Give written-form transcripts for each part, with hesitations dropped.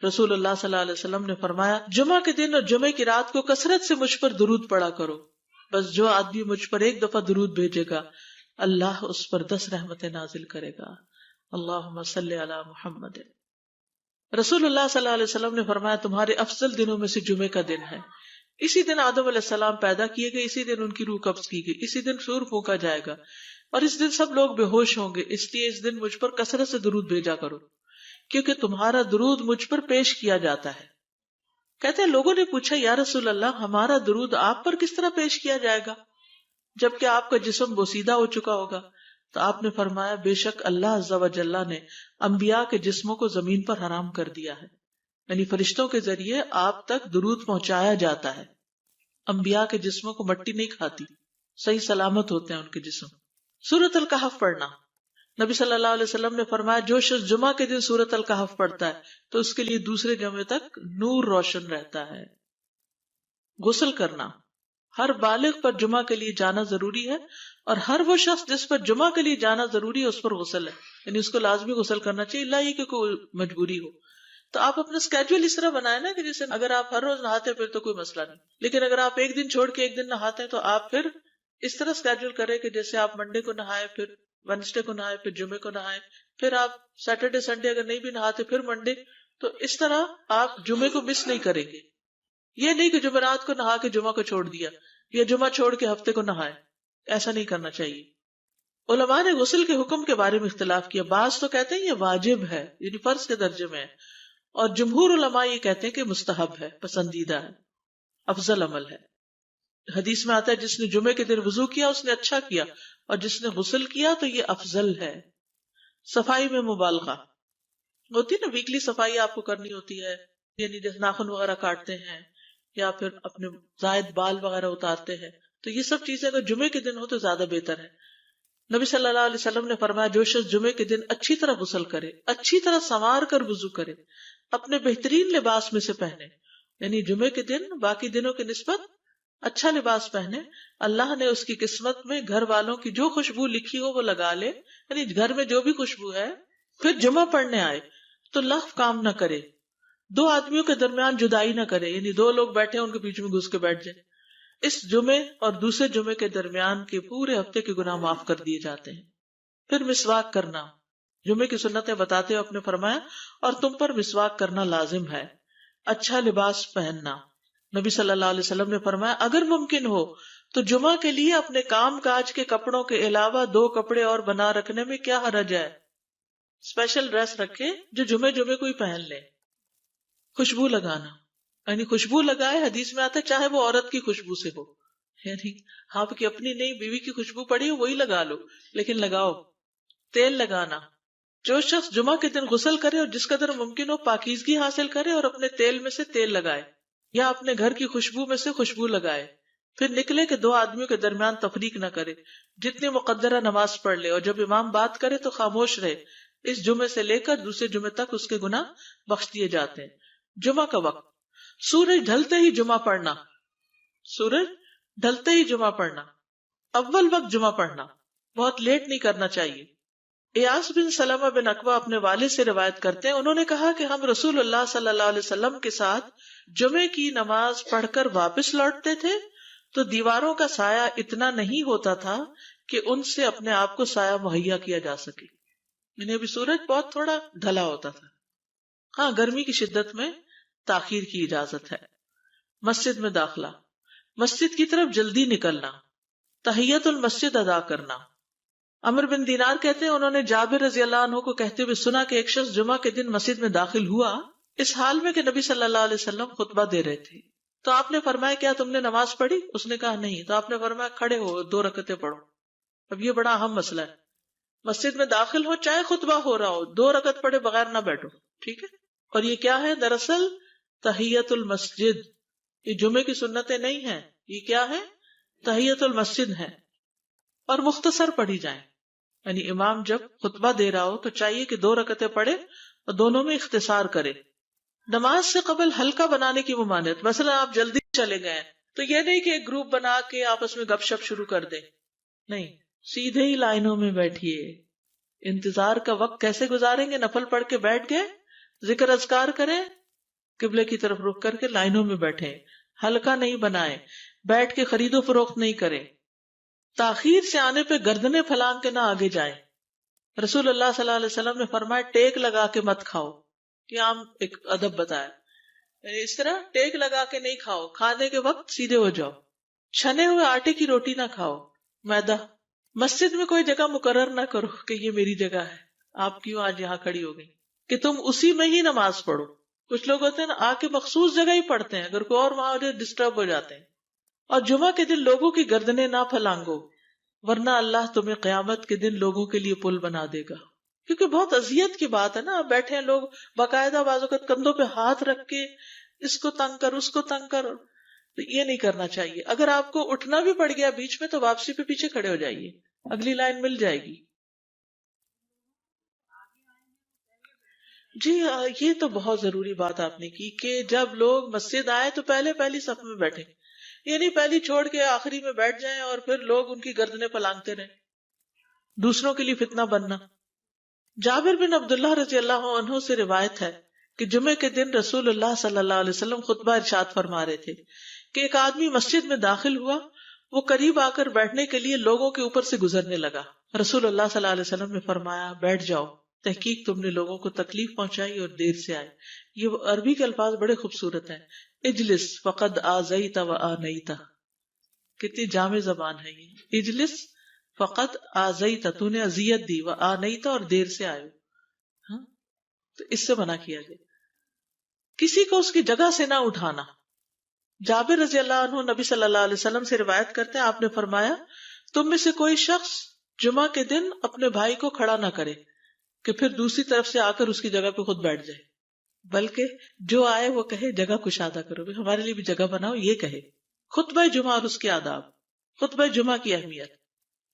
رسول اللہ صلی اللہ علیہ وسلم نے فرمایا جمعہ کے دن اور جمعے کی رات کو کثرت سے مجھ پر درود پڑا کرو، بس جو آدمی مجھ پر ایک دفعہ درود بھیجے گا اللہ اس پر 10 رحمتیں نازل کرے گا۔ اللہم صلی علی محمد۔ رسول اللہ صلی اللہ علیہ وسلم نے فرمایا تمہارے افضل دنوں میں سے جمعے کا دن ہے، اسی دن آدم علیہ السلام پیدا کیے گئے، اسی دن ان کی روح قبض کی گئی، اسی دن سور پھونکا جائے گا اور اس دن سب لوگ بے ہوش ہوں گے، اس لیے اس دن مجھ پر کثرت سے درود بھیجا کرو کیونکہ تمہارا درود مجھ پر پیش کیا جاتا ہے۔ کہتے ہیں لوگوں نے پوچھا یا رسول اللہ ہمارا درود آپ پر کس طرح پیش کیا جائے گا جبکہ آپ کا جسم بوسیدہ ہو چکا ہوگا؟ تو آپ نے فرمایا بے شک اللہ عز و جل نے انبیاء کے جسموں کو زمین پر حرام کر دیا ہے، یعنی فرشتوں کے ذریعے آپ تک درود پہنچایا جاتا ہے۔ انبیاء کے جسموں کو مٹی نہیں کھاتی، صحیح سلامت ہوتے ہیں ان کے جسم۔ سورۃ الکہف پڑھنا، نبی صلی اللہ علیہ وسلم نے فرمایا جو شخص جمعہ کے دن سورۃ الکہف پڑھتا ہے تو اس کے لیے دوسرے جمعے تک نور روشن رہتا ہے۔ غسل کرنا، ہر بالغ پر جمعہ کے لیے جانا ضروری ہے اور ہر وہ شخص جس پر جمعہ کے لیے جانا ضروری ہے اس پر غسل ہے، یعنی اس کو لازمی غسل کرنا چاہیے، الا یہ کہ کوئی مجبوری ہو۔ تو آپ اپنا اسکیجول اس طرح بنائیں نا کہ جیسے اگر آپ ہر روز نہاتے ہیں پھر تو کوئی مسئلہ نہیں، لیکن اگر آپ ایک دن چھوڑ کے ایک دن نہاتے ہیں تو آپ پھر اس طرح اسکیجول کریں کہ جیسے آپ منڈے کو نہائے، پھر وینسڈے کو نہائے، پھر جمعے کو نہائے، پھر آپ سیٹرڈے سنڈے اگر نہیں بھی نہاتے پھر منڈے، تو اس طرح آپ جمعے کو مس نہیں کریں گے۔ یہ نہیں کہ جمعرات کو نہا کے جمعہ کو چھوڑ دیا یا جمعہ چھوڑ کے ہفتے کو نہائے، ایسا نہیں کرنا چاہیے۔ علماء نے غسل کے حکم کے بارے میں اختلاف کیا، بعض تو کہتے ہیں یہ واجب ہے یعنی فرض کے درجے میں ہے، اور جمہور علماء یہ کہتے ہیں کہ مستحب ہے، پسندیدہ ہے، افضل عمل ہے۔ حدیث میں آتا ہے جس نے جمعے کے دن وضو کیا اس نے اچھا کیا اور جس نے غسل کیا تو یہ افضل ہے۔ صفائی میں مبالغہ ہوتی ہے نا، ویکلی صفائی آپ کو کرنی ہوتی ہے، یعنی جیسے ناخن وغیرہ کاٹتے ہیں یا پھر اپنے زائد بال وغیرہ اتارتے ہیں، تو یہ سب چیزیں اگر جمعے کے دن ہو تو زیادہ بہتر ہے۔ نبی صلی اللہ علیہ وسلم نے فرمایا جو شخص جمعے کے دن اچھی طرح غسل کرے، اچھی طرح سنوار کر وضو کرے، اپنے بہترین لباس میں سے پہنے، یعنی جمعے کے دن باقی دنوں کی نسبت اچھا لباس پہنے، اللہ نے اس کی قسمت میں گھر والوں کی جو خوشبو لکھی ہو وہ لگا لے، یعنی گھر میں جو بھی خوشبو ہے، پھر جمعہ پڑھنے آئے تو لغو کام نہ کرے، دو آدمیوں کے درمیان جدائی نہ کرے، یعنی دو لوگ بیٹھے ان کے بیچ میں گھس کے بیٹھ جائے۔ اس جمعے اور دوسرے جمعے کے درمیان کے پورے ہفتے کے گناہ معاف کر دیے جاتے ہیں۔ پھر مسواک کرنا، جمعے کی سنتیں بتاتے ہوئے آپ نے فرمایا اور تم پر مسواک کرنا لازم ہے۔ اچھا لباس پہننا، نبی صلی اللہ علیہ وسلم نے فرمایا اگر ممکن ہو تو جمعہ کے لیے اپنے کام کاج کے کپڑوں کے علاوہ 2 کپڑے اور بنا رکھنے میں کیا حرج ہے، اسپیشل ڈریس رکھے جو جمعے کو ہی پہن لے۔ خوشبو لگانا، یعنی خوشبو لگائے، حدیث میں آتا ہے چاہے وہ عورت کی خوشبو سے ہو، یعنی آپ کی اپنی نہیں، بیوی کی خوشبو پڑی ہو وہی لگا لو، لیکن لگاؤ۔ تیل لگانا، جو شخص جمعہ کے دن غسل کرے اور جس قدر ممکن ہو پاکیزگی حاصل کرے اور اپنے تیل میں سے تیل لگائے یا اپنے گھر کی خوشبو میں سے خوشبو لگائے، پھر نکلے کہ 2 آدمیوں کے درمیان تفریق نہ کرے، جتنی مقدرہ نماز پڑھ لے اور جب امام بات کرے تو خاموش رہے، اس جمعے سے لے کر دوسرے جمعے تک اس کے گناہ بخش دیے جاتے ہیں۔ جمعہ کا وقت، سورج ڈھلتے ہی جمعہ پڑھنا، سورج ڈھلتے ہی جمعہ پڑھنا، اول وقت جمعہ پڑھنا، بہت لیٹ نہیں کرنا چاہیے۔ ایاس بن سلمہ بن عقبہ اپنے والد سے روایت کرتے ہیں، انہوں نے کہا کہ ہم رسول اللہ صلی اللہ علیہ وسلم کے ساتھ جمعے کی نماز پڑھ کر واپس لوٹتے تھے تو دیواروں کا سایہ اتنا نہیں ہوتا تھا کہ ان سے اپنے آپ کو سایہ مہیا کیا جا سکے، یعنی ابھی سورج بہت تھوڑا ڈھلا ہوتا تھا۔ ہاں گرمی کی شدت میں تاخیر کی اجازت ہے۔ مسجد میں داخلہ، مسجد کی طرف جلدی نکلنا، تحیت المسجد ادا کرنا۔ عمر بن دینار کہتے ہیں انہوں نے جابر رضی اللہ عنہ کو کہتے ہوئے سنا کہ ایک شخص جمعہ کے دن مسجد میں داخل ہوا اس حال میں کہ نبی صلی اللہ علیہ وسلم خطبہ دے رہے تھے، تو آپ نے فرمایا کیا تم نے نماز پڑھی؟ اس نے کہا نہیں، تو آپ نے فرمایا کھڑے ہو 2 رکعتیں پڑھو۔ اب یہ بڑا اہم مسئلہ ہے، مسجد میں داخل ہو چاہے خطبہ ہو رہا ہو 2 رکعت پڑھے بغیر نہ بیٹھو، ٹھیک ہے؟ اور یہ کیا ہے؟ دراصل تحیت المسجد، یہ جمعے کی سنتیں نہیں ہیں، یہ کیا ہے؟ تحیت المسجد ہے، اور مختصر پڑھی جائیں، یعنی امام جب خطبہ دے رہا ہو تو چاہیے کہ 2 رکعتیں پڑھے اور دونوں میں اختصار کرے۔ نماز سے قبل ہلکا بنانے کی ممانعت، مثلا آپ جلدی چلے گئے تو یہ نہیں کہ ایک گروپ بنا کے آپس میں گپ شپ شروع کر دیں، نہیں، سیدھے ہی لائنوں میں بیٹھیے۔ انتظار کا وقت کیسے گزاریں گے؟ نفل پڑھ کے بیٹھ گئے، ذکر اذکار کریں، قبلے کی طرف رخ کر کے لائنوں میں بیٹھیں، حلقہ نہیں بنائیں، بیٹھ کے خرید و فروخت نہیں کریں، تاخیر سے آنے پہ گردنیں پھلانگ کے نہ آگے جائیں۔ رسول اللہ صلی اللہ علیہ وسلم نے فرمایا ٹیک لگا کے مت کھاؤ، یہ عام ایک ادب بتایا، یعنی اس طرح ٹیک لگا کے نہیں کھاؤ، کھانے کے وقت سیدھے ہو جاؤ۔ چھنے ہوئے آٹے کی روٹی نہ کھاؤ، میدا۔ مسجد میں کوئی جگہ مقرر نہ کرو کہ یہ میری جگہ ہے، آپ کیوں آج یہاں کھڑی ہو گئی، کہ تم اسی میں ہی نماز پڑھو۔ کچھ لوگ ہوتے ہیں نا آ کے مخصوص جگہ ہی پڑھتے ہیں، اگر کوئی اور وہاں ہو جائے ڈسٹرب ہو جاتے ہیں۔ اور جمعہ کے دن لوگوں کی گردنیں نہ پھلانگو، ورنہ اللہ تمہیں قیامت کے دن لوگوں کے لیے پل بنا دے گا۔ کیونکہ بہت اذیت کی بات ہے نا، بیٹھے ہیں لوگ باقاعدہ بعض اوقات کندھوں پہ ہاتھ رکھ کے اس کو تنگ کر اس کو تنگ کر، تو یہ نہیں کرنا چاہیے۔ اگر آپ کو اٹھنا بھی پڑ گیا بیچ میں تو واپسی پہ پیچھے کھڑے ہو جائیے، اگلی لائن مل جائے گی۔ جی یہ تو بہت ضروری بات آپ نے کی کہ جب لوگ مسجد آئے تو پہلی صف میں بیٹھے، یہ نہیں پہلی چھوڑ کے آخری میں بیٹھ جائیں اور پھر لوگ ان کی گردنیں پلانگتے رہیں، دوسروں کے لیے فتنہ بننا۔ جابر بن عبداللہ رضی اللہ عنہ سے روایت ہے کہ جمعے کے دن رسول اللہ صلی اللہ علیہ وسلم خطبہ ارشاد فرما رہے تھے کہ ایک آدمی مسجد میں داخل ہوا، وہ قریب آ کر بیٹھنے کے لیے لوگوں کے اوپر سے گزرنے لگا۔ رسول اللہ صلی اللہ علیہ وسلم نے فرمایا بیٹھ جاؤ، تحقیق تم نے لوگوں کو تکلیف پہنچائی اور دیر سے آئے۔ یہ عربی کے الفاظ بڑے خوبصورت ہیں، اجلس فقد آذیت و آنیت، کتنی جامع زبان ہے یہ۔ اجلس فقط آذیت، تو نے اذیت دی، و آنیت، اور دیر سے آئے۔ ہاں تو اس سے منع کیا گیا۔ کسی کو اس کی جگہ سے نہ اٹھانا۔ جابر رضی اللہ عنہ نبی صلی اللہ علیہ وسلم سے روایت کرتے ہیں، آپ نے فرمایا تم میں سے کوئی شخص جمعہ کے دن اپنے بھائی کو کھڑا نہ کرے کہ پھر دوسری طرف سے آ کر اس کی جگہ پہ خود بیٹھ جائے، بلکہ جو آئے وہ کہے جگہ کشادہ کرو، ہمارے لیے بھی جگہ بناؤ، یہ کہے۔ خطبہ جمعہ اور اس کے آداب۔ خطبہ جمعہ کی اہمیت،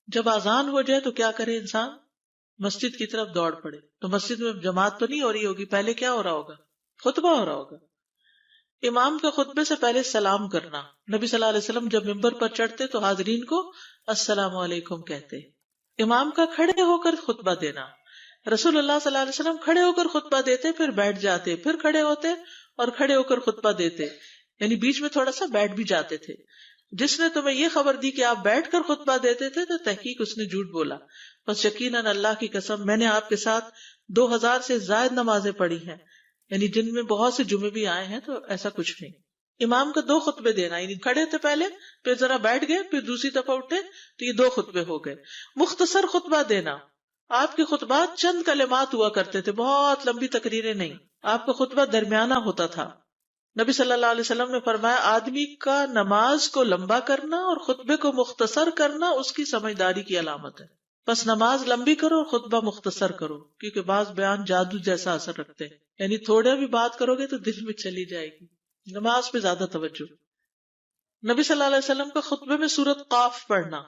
جب اذان ہو جائے تو کیا کرے انسان؟ مسجد کی طرف دوڑ پڑے۔ تو مسجد میں جماعت تو نہیں ہو رہی ہوگی، پہلے کیا ہو رہا ہوگا؟ خطبہ ہو رہا ہوگا۔ امام کا خطبے سے پہلے سلام کرنا۔ نبی صلی اللہ علیہ وسلم جب ممبر پر چڑھتے تو حاضرین کو السلام علیکم کہتے۔ امام کا کھڑے ہو کر خطبہ دینا۔ رسول اللہ صلی اللہ علیہ وسلم کھڑے ہو کر خطبہ دیتے، پھر بیٹھ جاتے، پھر کھڑے ہوتے اور کھڑے ہو کر خطبہ دیتے، یعنی بیچ میں تھوڑا سا بیٹھ بھی جاتے تھے۔ جس نے تمہیں یہ خبر دی کہ آپ بیٹھ کر خطبہ دیتے تھے تو تحقیق اس نے جھوٹ بولا، بس یقیناً اللہ کی قسم میں نے آپ کے ساتھ 2000 سے زائد نمازیں پڑھی ہیں، یعنی جن میں بہت سے جمعے بھی آئے ہیں، تو ایسا کچھ نہیں۔ امام کا 2 خطبے دینا، یعنی کھڑے تھے پہلے، پھر ذرا بیٹھ گئے، پھر دوسری دفعہ اٹھے، تو یہ 2 خطبے ہو گئے۔ مختصر خطبہ دینا۔ آپ کے خطبات چند کلمات ہوا کرتے تھے، بہت لمبی تقریریں نہیں، آپ کا خطبہ درمیانہ ہوتا تھا۔ نبی صلی اللہ علیہ وسلم نے فرمایا آدمی کا نماز کو لمبا کرنا اور خطبے کو مختصر کرنا اس کی سمجھداری کی علامت ہے۔ بس نماز لمبی کرو اور خطبہ مختصر کرو، کیونکہ بعض بیان جادو جیسا اثر رکھتے ہیں، یعنی تھوڑے بھی بات کرو گے تو دل میں چلی جائے گی۔ نماز پہ زیادہ توجہ۔ نبی صلی اللہ علیہ وسلم کا خطبے میں سورۃ قاف پڑھنا۔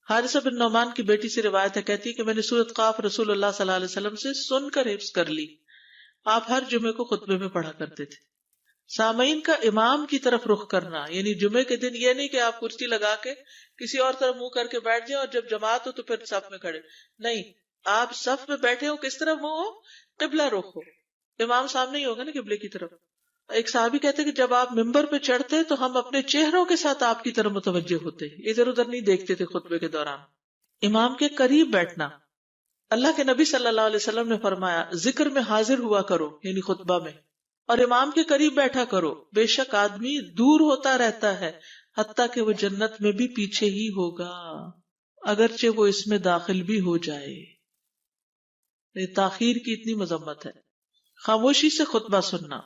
حارثہ بن نعمان کی بیٹی سے روایت ہے، کہتی ہے کہ میں نے سورۃ قاف رسول اللہ صلی اللہ علیہ وسلم سے سن کر حفظ کر لی۔ آپ ہر جمعے کو خطبے میں پڑھا کرتے تھے۔ سامعین کا امام کی طرف رخ کرنا، یعنی جمعے کے دن یہ نہیں کہ آپ کرسی لگا کے کسی اور طرف منہ کر کے بیٹھ جائیں اور جب جماعت ہو تو پھر صف میں کھڑے، نہیں، آپ صف میں بیٹھے ہو، کس طرف منہ ہو؟ قبلہ رخ ہو، امام سامنے ہی ہوگا نا قبلے کی طرف۔ ایک صحابی کہتے کہ جب آپ ممبر پہ چڑھتے تو ہم اپنے چہروں کے ساتھ آپ کی طرف متوجہ ہوتے، ادھر ادھر نہیں دیکھتے تھے خطبے کے دوران۔ امام کے قریب بیٹھنا۔ اللہ کے نبی صلی اللہ علیہ وسلم نے فرمایا ذکر میں حاضر ہوا کرو، یعنی خطبہ میں، اور امام کے قریب بیٹھا کرو، بے شک آدمی دور ہوتا رہتا ہے حتیٰ کہ وہ جنت میں بھی پیچھے ہی ہوگا اگرچہ وہ اس میں داخل بھی ہو جائے۔ یہ تاخیر کی اتنی مذمت ہے۔ خاموشی سے خطبہ سننا،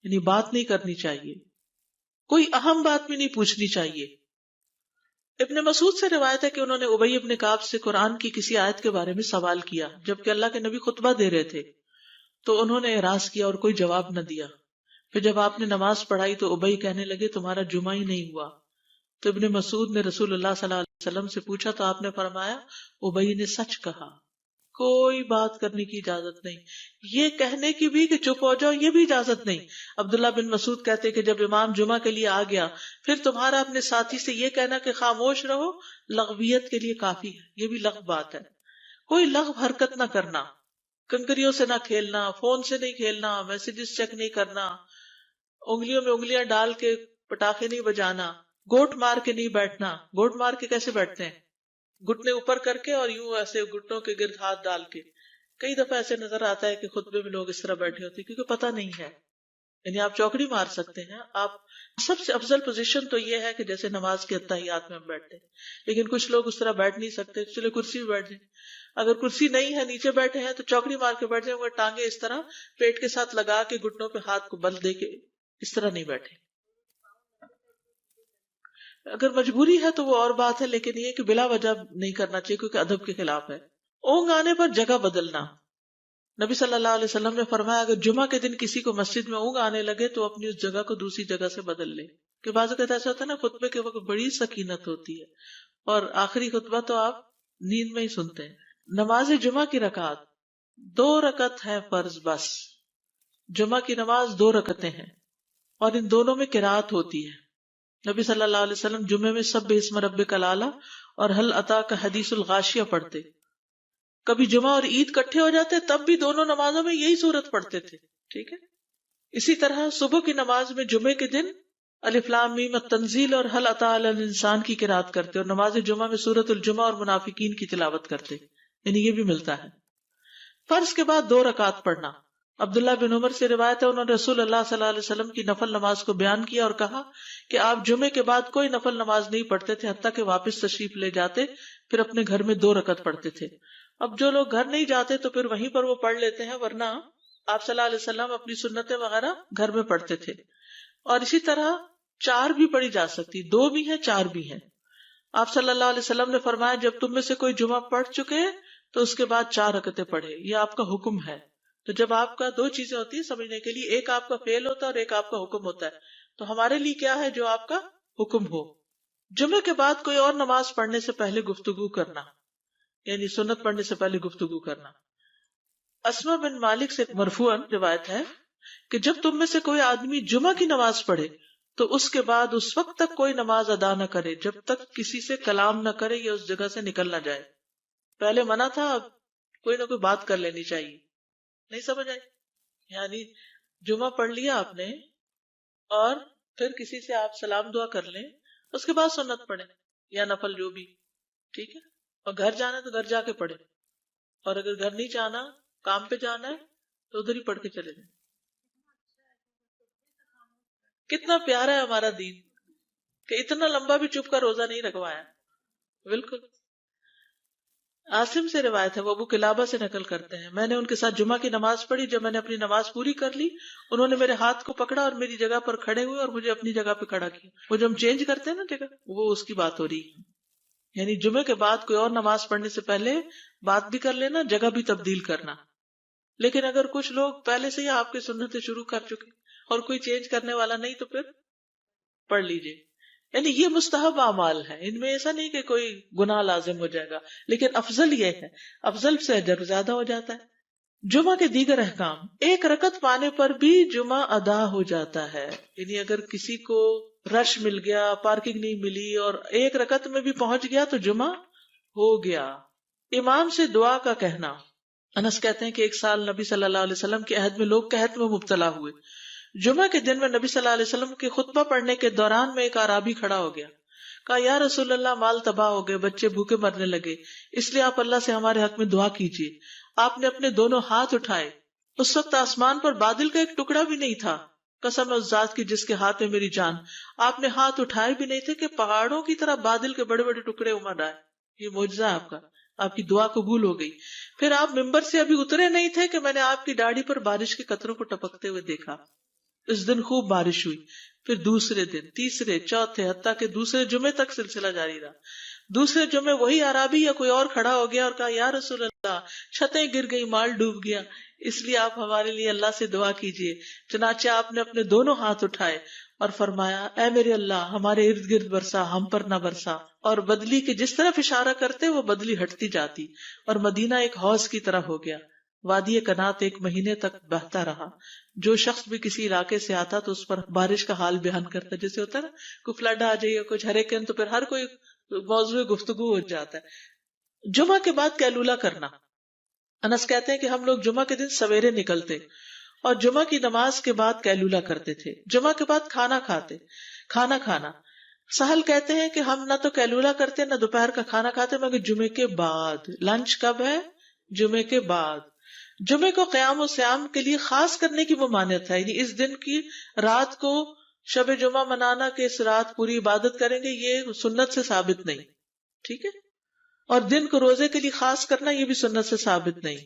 یعنی بات نہیں کرنی چاہیے، کوئی اہم بات بھی نہیں پوچھنی چاہیے۔ ابن مسعود سے روایت ہے کہ انہوں نے ابی ابن کعب سے قرآن کی کسی آیت کے بارے میں سوال کیا جبکہ اللہ کے نبی خطبہ دے رہے تھے، تو انہوں نے اعراض کیا اور کوئی جواب نہ دیا۔ پھر جب آپ نے نماز پڑھائی تو ابی کہنے لگے تمہارا جمعہ ہی نہیں ہوا۔ تو ابن مسعود نے رسول اللہ صلی اللہ علیہ وسلم سے پوچھا تو آپ نے فرمایا ابی نے سچ کہا، کوئی بات کرنے کی اجازت نہیں، یہ کہنے کی بھی کہ چپ ہو جاؤ یہ بھی اجازت نہیں۔ عبداللہ بن مسعود کہتے کہ جب امام جمعہ کے لیے آ گیا پھر تمہارا اپنے ساتھی سے یہ کہنا کہ خاموش رہو لغویت کے لیے کافی ہے، یہ بھی لغو بات ہے۔ کوئی لغو حرکت نہ کرنا، کنکریوں سے نہ کھیلنا، فون سے نہیں کھیلنا، میسیجز چیک نہیں کرنا، انگلیوں میں انگلیاں ڈال کے پٹاخے نہیں بجانا، گوٹ مار کے نہیں بیٹھنا. گوٹ مار کے کیسے بیٹھتے ہیں؟ گھٹنے اوپر کر کے اور یوں ایسے گھٹنوں کے گرد ہاتھ ڈال کے. کئی دفعہ ایسے نظر آتا ہے کہ خطبے میں لوگ اس طرح بیٹھے ہوتے ہیں کیونکہ پتہ نہیں ہے. یعنی آپ چوکڑی مار سکتے ہیں. آپ سب سے افضل پوزیشن تو یہ ہے کہ جیسے نماز کے اتحیات میں ہم بیٹھتے ہیں، لیکن کچھ لوگ اس طرح بیٹھ نہیں سکتے، چلے کرسی میں بیٹھ جائیں. اگر کرسی نہیں ہے، نیچے بیٹھے ہیں تو چوکڑی مار کے بیٹھ جائیں، مگر ٹانگیں اس طرح پیٹ کے ساتھ لگا کے گھٹنوں پہ ہاتھ کو بل دے کے اس طرح نہیں بیٹھے. اگر مجبوری ہے تو وہ اور بات ہے، لیکن یہ کہ بلا وجہ نہیں کرنا چاہیے کیونکہ ادب کے خلاف ہے. اونگ آنے پر جگہ بدلنا. نبی صلی اللہ علیہ وسلم نے فرمایا اگر جمعہ کے دن کسی کو مسجد میں اونگ آنے لگے تو اپنی اس جگہ کو دوسری جگہ سے بدل لے. کہ بعض اوقات ایسا ہوتا ہے نا، خطبے کے وقت بڑی سکینت ہوتی ہے اور آخری خطبہ تو آپ نیند میں ہی سنتے ہیں. نماز جمعہ کی رکعت 2 رکعت ہے فرض بس. جمعہ کی نماز 2 رکعتیں ہیں اور ان دونوں میں قرات ہوتی ہے. نبی صلی اللہ علیہ وسلم جمعے میں سب اسم ربک الاعلی اور حل اتاک حدیث الغاشیہ پڑھتے. کبھی جمعہ اور عید کٹھے ہو جاتے تب بھی دونوں نمازوں میں یہی سورت پڑھتے تھے. ٹھیک ہے. اسی طرح صبح کی نماز میں جمعے کے دن الف لام میم التنزیل اور حل اتی علی الانسان کی قرات کرتے اور نماز جمعہ میں سورۃ الجمعہ اور منافقین کی تلاوت کرتے. یعنی یہ بھی ملتا ہے. فرض کے بعد 2 رکعت پڑھنا. عبداللہ بن عمر سے روایت ہے انہوں نے رسول اللہ صلی اللہ علیہ وسلم کی نفل نماز کو بیان کیا اور کہا کہ آپ جمعے کے بعد کوئی نفل نماز نہیں پڑھتے تھے حتیٰ کہ واپس تشریف لے جاتے پھر اپنے گھر میں 2 رکعت پڑھتے تھے. اب جو لوگ گھر نہیں جاتے تو پھر وہیں پر وہ پڑھ لیتے ہیں، ورنہ آپ صلی اللہ علیہ وسلم اپنی سنتیں وغیرہ گھر میں پڑھتے تھے. اور اسی طرح 4 بھی پڑھی جا سکتی، 2 بھی ہیں 4 بھی ہیں. آپ صلی اللہ علیہ وسلم نے فرمایا جب تم میں سے کوئی جمعہ پڑھ چکے تو اس کے بعد 4 رکعتیں پڑھے. یہ آپ کا حکم ہے. تو جب آپ کا 2 چیزیں ہوتی ہیں سمجھنے کے لیے، ایک آپ کا فعل ہوتا ہے اور ایک آپ کا حکم ہوتا ہے. تو ہمارے لیے کیا ہے جو آپ کا حکم ہو. جمعے کے بعد کوئی اور نماز پڑھنے سے پہلے گفتگو کرنا، یعنی سنت پڑھنے سے پہلے گفتگو کرنا. اسما بن مالک سے مرفوعاً روایت ہے کہ جب تم میں سے کوئی آدمی جمعہ کی نماز پڑھے تو اس کے بعد اس وقت تک کوئی نماز ادا نہ کرے جب تک کسی سے کلام نہ کرے یا اس جگہ سے نکل نہ جائے. پہلے منع تھا، اب کوئی نہ کوئی بات کر لینی چاہیے. نہیں سمجھ آئی؟ یعنی جمعہ پڑھ لیا آپ نے اور پھر کسی سے آپ سلام دعا کر لیں، اس کے بعد سنت پڑھیں یا نفل جو بھی. ٹھیک ہے. اور گھر جانا ہے تو گھر جا کے پڑھیں، اور اگر گھر نہیں جانا، کام پہ جانا ہے تو ادھر ہی پڑھ کے چلے جائیں. کتنا پیارا ہے ہمارا دین کہ اتنا لمبا بھی چپ کا روزہ نہیں رکھوایا. بالکل. عاصم سے روایت ہے، وہ ابو قلابہ سے نقل کرتے ہیں، میں نے ان کے ساتھ جمعہ کی نماز پڑھی. جب میں نے اپنی نماز پوری کر لی انہوں نے میرے ہاتھ کو پکڑا اور میری جگہ پر کھڑے ہوئے اور مجھے اپنی جگہ پہ کھڑا کیا. وہ جو ہم چینج کرتے ہیں نا جگہ، وہ اس کی بات ہو رہی ہے. یعنی جمعے کے بعد کوئی اور نماز پڑھنے سے پہلے بات بھی کر لینا، جگہ بھی تبدیل کرنا. لیکن اگر کچھ لوگ پہلے سے ہی آپ کی سنتیں شروع کر چکے اور کوئی چینج کرنے والا نہیں تو پھر پڑھ لیجئے. یعنی یہ مستحب اعمال ہے، ان میں ایسا نہیں کہ کوئی گناہ لازم ہو جائے گا، لیکن افضل یہ ہے، افضل سے اجر زیادہ ہو جاتا ہے. جمعہ کے دیگر احکام. 1 رکعت پانے پر بھی جمعہ ادا ہو جاتا ہے. یعنی اگر کسی کو رش مل گیا، پارکنگ نہیں ملی اور 1 رکعت میں بھی پہنچ گیا تو جمعہ ہو گیا. امام سے دعا کا کہنا. انس کہتے ہیں کہ ایک سال نبی صلی اللہ علیہ وسلم کے عہد میں لوگ قحط میں مبتلا ہوئے. جمعہ کے دن میں نبی صلی اللہ علیہ وسلم کے خطبہ پڑھنے کے دوران میں ایک اعرابی کھڑا ہو گیا. کہا یا رسول اللہ، مال تباہ ہو گئے، بچے بھوکے مرنے لگے، اس لیے آپ اللہ سے ہمارے حق میں دعا کیجیے. آپ نے اپنے دونوں ہاتھ اٹھائے. اس وقت آسمان پر بادل کا ایک ٹکڑا بھی نہیں تھا. قسم اس ذات کی جس کے ہاتھ میں میری جان، آپ نے ہاتھ اٹھائے بھی نہیں تھے کہ پہاڑوں کی طرح بادل کے بڑے بڑے ٹکڑے امڑ آئے. یہ معجزہ ہے آپ کا، آپ کی دعا قبول ہو گئی. پھر آپ ممبر سے ابھی اترے نہیں تھے کہ میں نے آپ کی داڑھی پر بارش کے قطروں کو ٹپکتے ہوئے دیکھا. اس دن خوب بارش ہوئی. پھر دوسرے دن، تیسرے، چوتھے، حتیٰ کہ دوسرے جمعے تک سلسلہ جاری رہا. دوسرے جمعے وہی عرابی یا کوئی اور کھڑا ہو گیا اور کہا یا رسول اللہ، چھتیں گر گئی، مال ڈوب گیا، اس لیے آپ ہمارے لیے اللہ سے دعا کیجیے. چنانچہ آپ نے اپنے دونوں ہاتھ اٹھائے اور فرمایا اے میرے اللہ، ہمارے ارد گرد برسا، ہم پر نہ برسا. اور بدلی کے جس طرف اشارہ کرتے وہ بدلی ہٹتی جاتی اور مدینہ ایک حوض کی طرح ہو گیا. وادی کنات 1 مہینے تک بہتا رہا. جو شخص بھی کسی علاقے سے آتا تو اس پر بارش کا حال بیان کرتا. جیسے ہوتا ہے نا کوئی فلڈ آ جائے یا کچھ ہریکین، تو پھر ہر کوئی موضوع گفتگو ہو جاتا ہے. جمعہ کے بعد قیلولہ کرنا. انس کہتے ہیں کہ ہم لوگ جمعہ کے دن سویرے نکلتے اور جمعہ کی نماز کے بعد قیلولہ کرتے تھے، جمعہ کے بعد کھانا کھانا. سہل کہتے ہیں کہ ہم نہ تو قیلولہ کرتے نہ دوپہر کا کھانا کھاتے مگر جمعے کے بعد. لنچ کب ہے؟ جمعے کے بعد. جمعے کو قیام و سیام کے لیے خاص کرنے کی ممانعت ہے، یعنی اس دن کی رات کو شب جمعہ منانا کہ اس رات پوری عبادت کریں گے، یہ سنت سے ثابت نہیں. ٹھیک ہے. اور دن کو روزے کے لیے خاص کرنا یہ بھی سنت سے ثابت نہیں،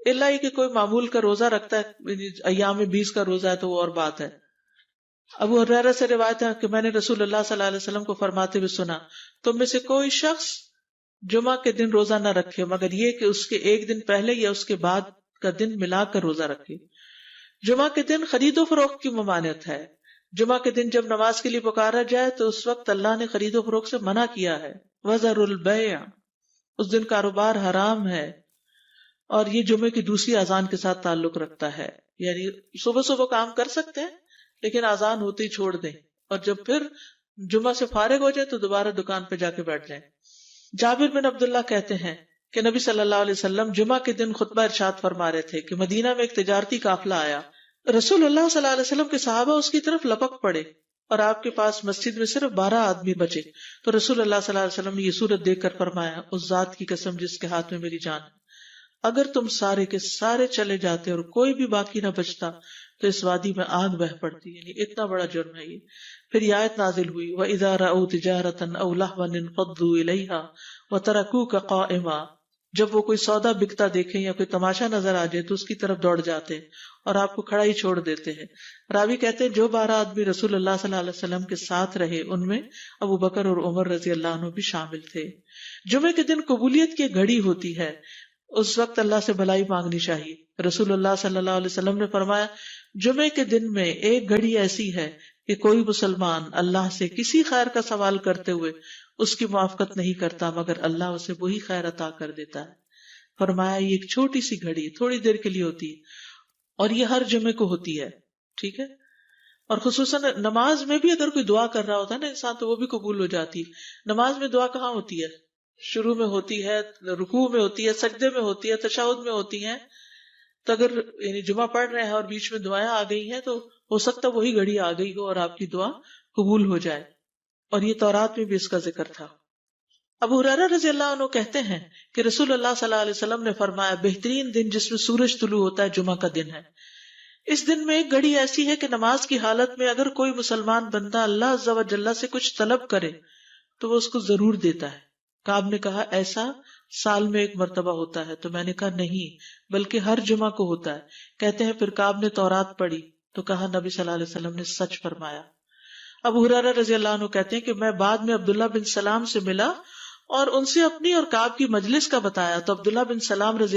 الا یہ کہ کوئی معمول کا روزہ رکھتا ہے، ایام 20 کا روزہ ہے تو وہ اور بات ہے. ابو ہریرہ سے روایت ہے کہ میں نے رسول اللہ صلی اللہ علیہ وسلم کو فرماتے ہوئے سنا، تم میں سے کوئی شخص جمعہ کے دن روزہ نہ رکھے مگر یہ کہ اس کے ایک دن پہلے یا اس کے بعد کا دن ملا کر روزہ رکھے. جمعہ کے دن خرید و فروخت کی ممانعت ہے. جمعہ کے دن جب نماز کے لیے پکارا جائے تو اس وقت اللہ نے خرید و فروخت سے منع کیا ہے. وَذَرُوا الْبَيْعَ، اس دن کاروبار حرام ہے. اور یہ جمعے کی دوسری اذان کے ساتھ تعلق رکھتا ہے، یعنی صبح صبح کام کر سکتے ہیں لیکن اذان ہوتے ہی چھوڑ دیں، اور جب پھر جمعہ سے فارغ ہو جائے تو دوبارہ دکان پہ جا کے بیٹھ جائیں. جابر بن عبداللہ کہتے ہیں کہ نبی صلی اللہ علیہ وسلم جمعہ کے دن خطبہ ارشاد فرما رہے تھے کہ مدینہ میں ایک تجارتی قافلہ آیا. رسول اللہ صلی اللہ علیہ وسلم کے صحابہ اس کی طرف لپک پڑے اور آپ کے پاس مسجد میں صرف 12 آدمی بچے. تو رسول اللہ صلی اللہ علیہ وسلم نے یہ صورت دیکھ کر فرمایا، اس ذات کی قسم جس کے ہاتھ میں میری جان ہے، اگر تم سارے کے سارے چلے جاتے اور کوئی بھی باقی نہ بچتا تو اس وادی میں آگ بہ پڑتی. یعنی اتنا بڑا جرم ہے یہ. پھر یہ آیت نازل ہوئی، وَإِذَا رَأَوْا تِجَارَةً أَوْ لَهْوًا انفضوا إِلَيْهَا وَتَرَكُوكَ قَائِمًا، جب وہ کوئی سودا بکتا دیکھیں یا کوئی تماشا نظر آ جائے تو اس کی طرف دوڑ جاتے اور آپ کو کھڑا ہی چھوڑ دیتے ہیں. راوی کہتے ہیں جو 12 آدمی رسول اللہ صلی اللہ علیہ وسلم کے ساتھ رہے ان میں ابو بکر اور عمر رضی اللہ عنہ بھی شامل تھے. جمعے کے دن قبولیت کی گھڑی ہوتی ہے، اس وقت اللہ سے بھلائی مانگنی چاہیے. رسول اللہ صلی اللہ علیہ وسلم نے فرمایا، جمعے کے دن میں ایک گھڑی ایسی ہے کہ کوئی مسلمان اللہ سے کسی خیر کا سوال کرتے ہوئے اس کی موافقت نہیں کرتا مگر اللہ اسے وہی خیر عطا کر دیتا ہے. فرمایا یہ ایک چھوٹی سی گھڑی تھوڑی دیر کے لیے ہوتی ہے اور یہ ہر جمعے کو ہوتی ہے. ٹھیک ہے. اور خصوصاً نماز میں بھی اگر کوئی دعا کر رہا ہوتا ہے نا انسان تو وہ بھی قبول ہو جاتی ہے. نماز میں دعا کہاں ہوتی ہے؟ شروع میں ہوتی ہے، رکوع میں ہوتی ہے، سجدے میں ہوتی ہے، تشہد میں ہوتی ہے. تو اگر یعنی جمعہ پڑھ رہے ہیں اور بیچ میں دعائیں آ گئی ہیں تو ہو سکتا ہے وہی گھڑی آ گئی ہو اور آپ کی دعا قبول ہو جائے. اور یہ تورات میں بھی اس کا ذکر تھا. ابو ہریرہ رضی اللہ عنہ کہتے ہیں کہ رسول اللہ صلی اللہ علیہ وسلم نے فرمایا، بہترین دن جس میں سورج طلوع ہوتا ہے جمعہ کا دن ہے. اس دن میں ایک گھڑی ایسی ہے کہ نماز کی حالت میں اگر کوئی مسلمان بندہ اللہ عز و جل سے کچھ طلب کرے تو وہ اس کو ضرور دیتا ہے. کعب نے کہا ایسا سال میں ایک مرتبہ ہوتا ہے؟ تو میں نے کہا نہیں بلکہ ہر جمعہ کو ہوتا ہے. کہتے ہیں پھر کعب نے تورات پڑھی تو کہا نبی صلی اللہ علیہ وسلم نے سچ فرمایا. ابو ہریرہ رضی اللہ عنہ کہتے ہیں کہ میں بعد میں عبداللہ بن سلام سے ملا اور ان سے اپنی اور کعب کی مجلس کا بتایا تو عبداللہ بن سلام رضی